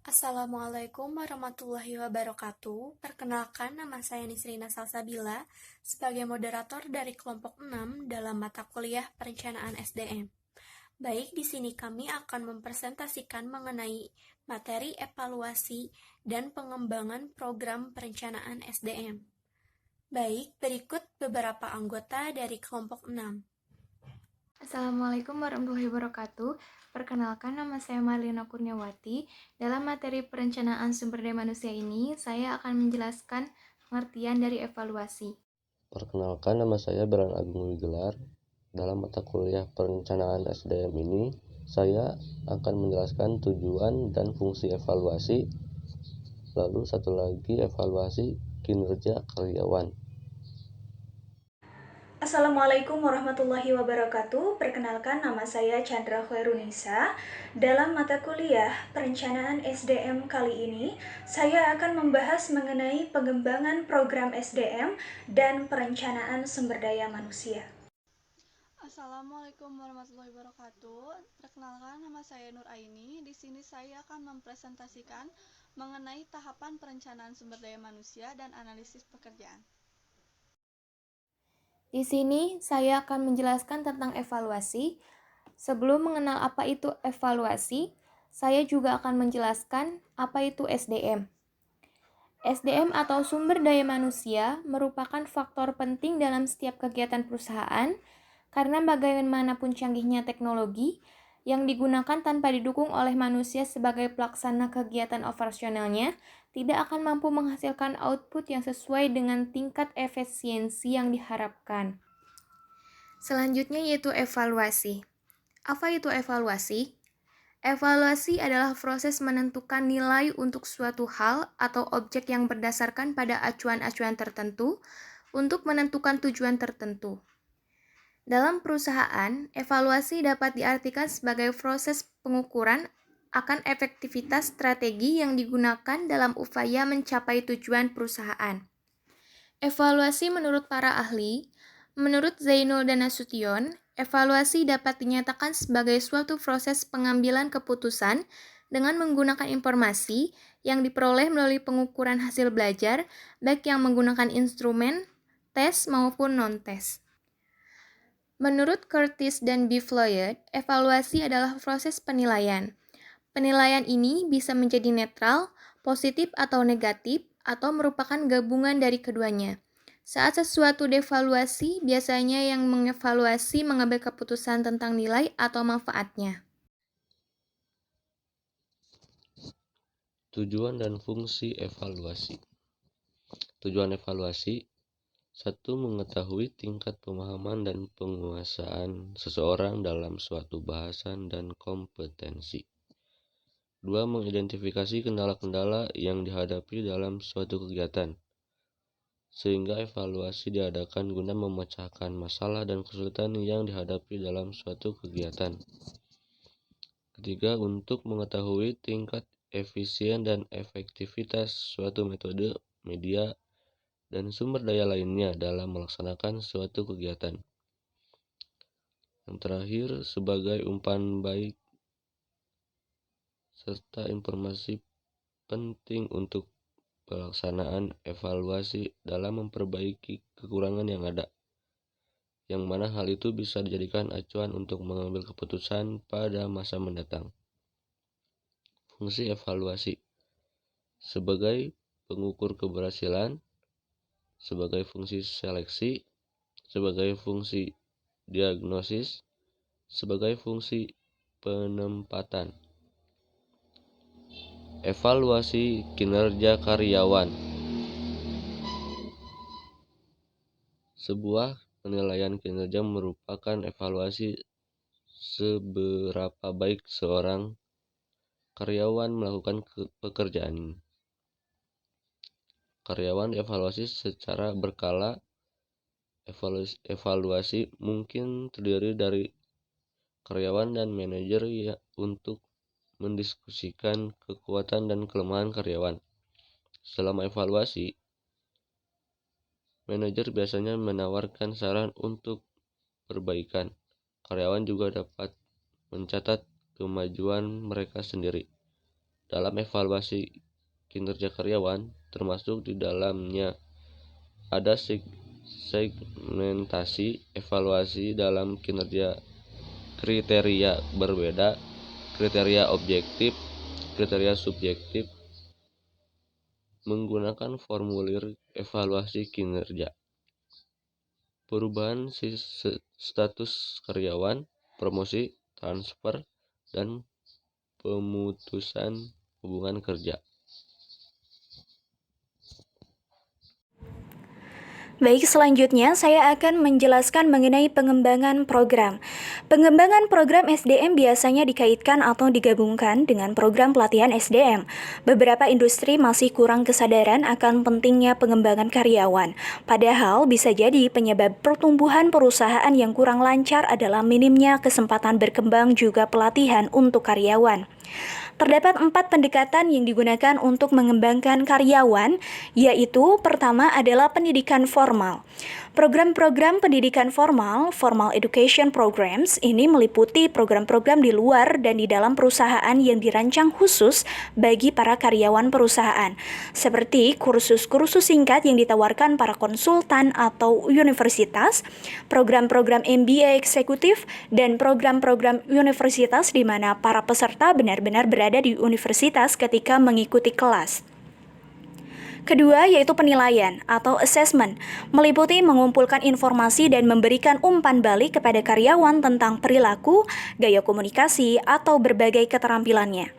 Assalamualaikum warahmatullahi wabarakatuh. Perkenalkan, nama saya Nisrina Salsabila sebagai moderator dari kelompok 6 dalam mata kuliah Perencanaan SDM. Baik, di sini kami akan mempresentasikan mengenai materi evaluasi dan pengembangan program perencanaan SDM. Baik, berikut beberapa anggota dari kelompok 6. Assalamualaikum warahmatullahi wabarakatuh. Perkenalkan, nama saya Marlina Kurniawati. Dalam materi perencanaan sumber daya manusia ini, saya akan menjelaskan pengertian dari evaluasi. Perkenalkan, nama saya Beran Agung Wigelar. Dalam mata kuliah perencanaan SDM ini, saya akan menjelaskan tujuan dan fungsi evaluasi, lalu satu lagi evaluasi kinerja karyawan. Assalamualaikum warahmatullahi wabarakatuh. Perkenalkan, nama saya Chandra Khairunisa. Dalam mata kuliah Perencanaan SDM kali ini, saya akan membahas mengenai pengembangan program SDM dan perencanaan sumber daya manusia. Assalamualaikum warahmatullahi wabarakatuh. Perkenalkan, nama saya Nur Aini. Di sini saya akan mempresentasikan mengenai tahapan perencanaan sumber daya manusia dan analisis pekerjaan. Di sini saya akan menjelaskan tentang evaluasi. Sebelum mengenal apa itu evaluasi, saya juga akan menjelaskan apa itu SDM. SDM atau sumber daya manusia merupakan faktor penting dalam setiap kegiatan perusahaan karena bagaimanapun canggihnya teknologi yang digunakan tanpa didukung oleh manusia sebagai pelaksana kegiatan operasionalnya tidak akan mampu menghasilkan output yang sesuai dengan tingkat efisiensi yang diharapkan. Selanjutnya yaitu evaluasi. Apa itu evaluasi? Evaluasi adalah proses menentukan nilai untuk suatu hal atau objek yang berdasarkan pada acuan-acuan tertentu untuk menentukan tujuan tertentu. Dalam perusahaan, evaluasi dapat diartikan sebagai proses pengukuran akan efektivitas strategi yang digunakan dalam upaya mencapai tujuan perusahaan. Evaluasi menurut para ahli, menurut Zainul dan Nasution, evaluasi dapat dinyatakan sebagai suatu proses pengambilan keputusan dengan menggunakan informasi yang diperoleh melalui pengukuran hasil belajar, baik yang menggunakan instrumen, tes maupun non-tes. Menurut Curtis dan B. Floyd, evaluasi adalah proses penilaian. Penilaian ini bisa menjadi netral, positif atau negatif, atau merupakan gabungan dari keduanya. Saat sesuatu dievaluasi, biasanya yang mengevaluasi mengambil keputusan tentang nilai atau manfaatnya. Tujuan dan fungsi evaluasi. Tujuan evaluasi: 1. Mengetahui tingkat pemahaman dan penguasaan seseorang dalam suatu bahasan dan kompetensi. 2. Mengidentifikasi kendala-kendala yang dihadapi dalam suatu kegiatan, sehingga evaluasi diadakan guna memecahkan masalah dan kesulitan yang dihadapi dalam suatu kegiatan. 3. Untuk mengetahui tingkat efisien dan efektivitas suatu metode, media, dan sumber daya lainnya dalam melaksanakan suatu kegiatan. Yang terakhir, sebagai umpan baik serta informasi penting untuk pelaksanaan evaluasi dalam memperbaiki kekurangan yang ada, yang mana hal itu bisa dijadikan acuan untuk mengambil keputusan pada masa mendatang. Fungsi evaluasi: sebagai pengukur keberhasilan, sebagai fungsi seleksi, sebagai fungsi diagnosis, sebagai fungsi penempatan. Evaluasi kinerja karyawan. Sebuah penilaian kinerja merupakan evaluasi seberapa baik seorang karyawan melakukan pekerjaan. Karyawan dievaluasi secara berkala. Evaluasi mungkin terdiri dari karyawan dan manajer untuk mendiskusikan kekuatan dan kelemahan karyawan. Selama evaluasi, manajer biasanya menawarkan saran untuk perbaikan. Karyawan juga dapat mencatat kemajuan mereka sendiri. dalam evaluasi kinerja karyawan, termasuk di dalamnya ada segmentasi evaluasi dalam kinerja kriteria berbeda, kriteria objektif, kriteria subjektif, menggunakan formulir evaluasi kinerja, perubahan status karyawan, promosi, transfer, dan pemutusan hubungan kerja. Baik, selanjutnya saya akan menjelaskan mengenai pengembangan program. Pengembangan program SDM biasanya dikaitkan atau digabungkan dengan program pelatihan SDM. Beberapa industri masih kurang kesadaran akan pentingnya pengembangan karyawan. Padahal bisa jadi penyebab pertumbuhan perusahaan yang kurang lancar adalah minimnya kesempatan berkembang juga pelatihan untuk karyawan. Terdapat 4 pendekatan yang digunakan untuk mengembangkan karyawan, yaitu pertama adalah pendidikan formal. Program-program pendidikan formal, formal education programs, ini meliputi program-program di luar dan di dalam perusahaan yang dirancang khusus bagi para karyawan perusahaan, seperti kursus-kursus singkat yang ditawarkan para konsultan atau universitas, program-program MBA eksekutif, dan program-program universitas di mana para peserta benar-benar berada di universitas ketika mengikuti kelas. Kedua, yaitu penilaian atau assessment, meliputi mengumpulkan informasi dan memberikan umpan balik kepada karyawan tentang perilaku, gaya komunikasi, atau berbagai keterampilannya.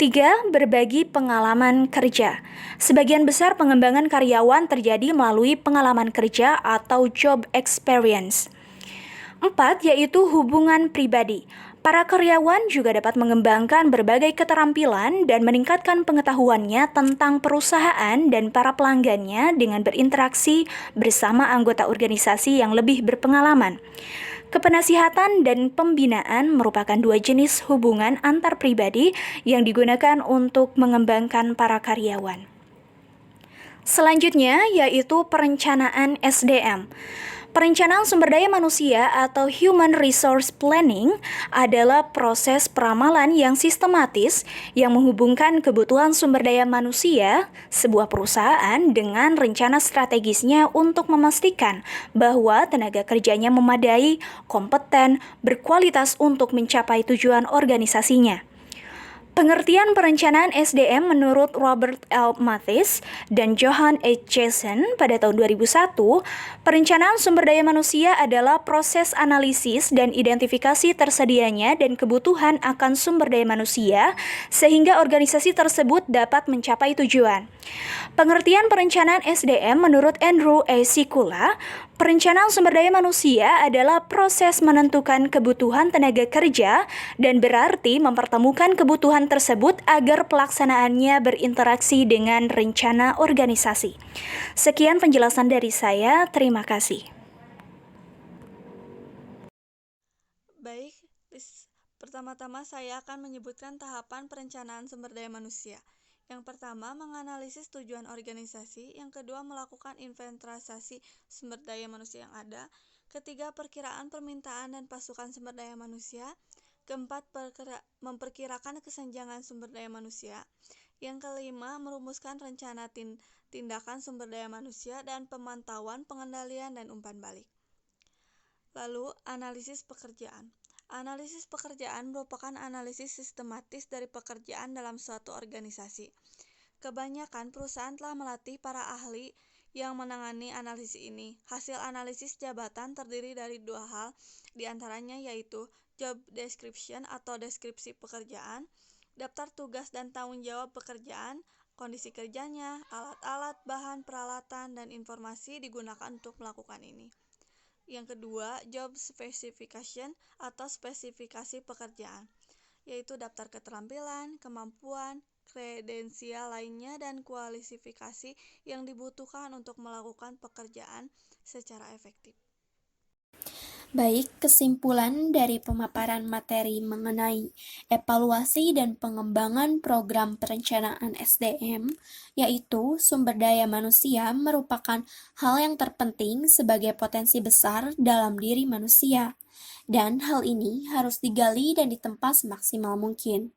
3. Berbagi pengalaman kerja. Sebagian besar pengembangan karyawan terjadi melalui pengalaman kerja atau job experience. 4. Yaitu hubungan pribadi. Para karyawan juga dapat mengembangkan berbagai keterampilan dan meningkatkan pengetahuannya tentang perusahaan dan para pelanggannya dengan berinteraksi bersama anggota organisasi yang lebih berpengalaman. Kepenasihatan dan pembinaan merupakan 2 jenis hubungan antar pribadi yang digunakan untuk mengembangkan para karyawan. Selanjutnya yaitu perencanaan SDM. Perencanaan sumber daya manusia atau Human Resource Planning adalah proses peramalan yang sistematis yang menghubungkan kebutuhan sumber daya manusia sebuah perusahaan dengan rencana strategisnya untuk memastikan bahwa tenaga kerjanya memadai, kompeten, berkualitas untuk mencapai tujuan organisasinya. Pengertian perencanaan SDM menurut Robert L. Mathis dan Johan H. Jason pada tahun 2001, perencanaan sumber daya manusia adalah proses analisis dan identifikasi tersedianya dan kebutuhan akan sumber daya manusia sehingga organisasi tersebut dapat mencapai tujuan. Pengertian perencanaan SDM menurut Andrew A. Sikula, perencanaan sumber daya manusia adalah proses menentukan kebutuhan tenaga kerja dan berarti mempertemukan kebutuhan tersebut agar pelaksanaannya berinteraksi dengan rencana organisasi. Sekian penjelasan dari saya, terima kasih. Baik, pertama-tama saya akan menyebutkan tahapan perencanaan sumber daya manusia. Yang pertama, menganalisis tujuan organisasi. Yang kedua, melakukan inventarisasi sumber daya manusia yang ada. Ketiga, perkiraan permintaan dan pasukan sumber daya manusia. Keempat, memperkirakan kesenjangan sumber daya manusia. Yang kelima, merumuskan rencana tindakan sumber daya manusia dan pemantauan, pengendalian, dan umpan balik. Lalu, analisis pekerjaan. Analisis pekerjaan merupakan analisis sistematis dari pekerjaan dalam suatu organisasi. Kebanyakan perusahaan telah melatih para ahli yang menangani analisis ini. Hasil analisis jabatan terdiri dari 2 hal, diantaranya yaitu job description atau deskripsi pekerjaan, daftar tugas dan tanggung jawab pekerjaan, kondisi kerjanya, alat-alat, bahan, peralatan, dan informasi digunakan untuk melakukan ini. Yang kedua, job specification atau spesifikasi pekerjaan, yaitu daftar keterampilan, kemampuan, kredensial lainnya, dan kualifikasi yang dibutuhkan untuk melakukan pekerjaan secara efektif. Baik, kesimpulan dari pemaparan materi mengenai evaluasi dan pengembangan program perencanaan SDM, yaitu sumber daya manusia merupakan hal yang terpenting sebagai potensi besar dalam diri manusia, dan hal ini harus digali dan ditempa semaksimal mungkin.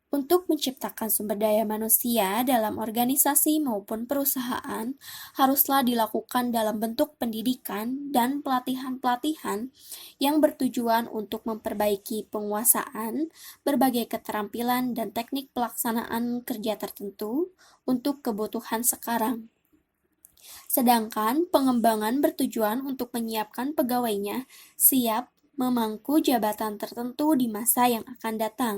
Untuk menciptakan sumber daya manusia dalam organisasi maupun perusahaan, haruslah dilakukan dalam bentuk pendidikan dan pelatihan-pelatihan yang bertujuan untuk memperbaiki penguasaan, berbagai keterampilan dan teknik pelaksanaan kerja tertentu untuk kebutuhan sekarang. Sedangkan pengembangan bertujuan untuk menyiapkan pegawainya siap memangku jabatan tertentu di masa yang akan datang.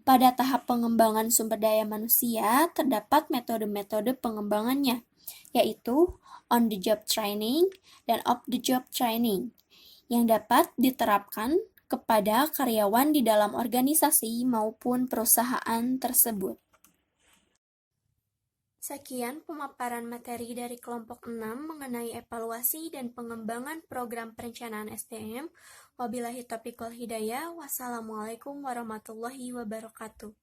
Pada tahap pengembangan sumber daya manusia, terdapat metode-metode pengembangannya, yaitu on-the-job training dan off-the-job training, yang dapat diterapkan kepada karyawan di dalam organisasi maupun perusahaan tersebut. Sekian pemaparan materi dari kelompok 6 mengenai evaluasi dan pengembangan program perencanaan SDM. Wabillahi taufiq wal hidayah. Wassalamualaikum warahmatullahi wabarakatuh.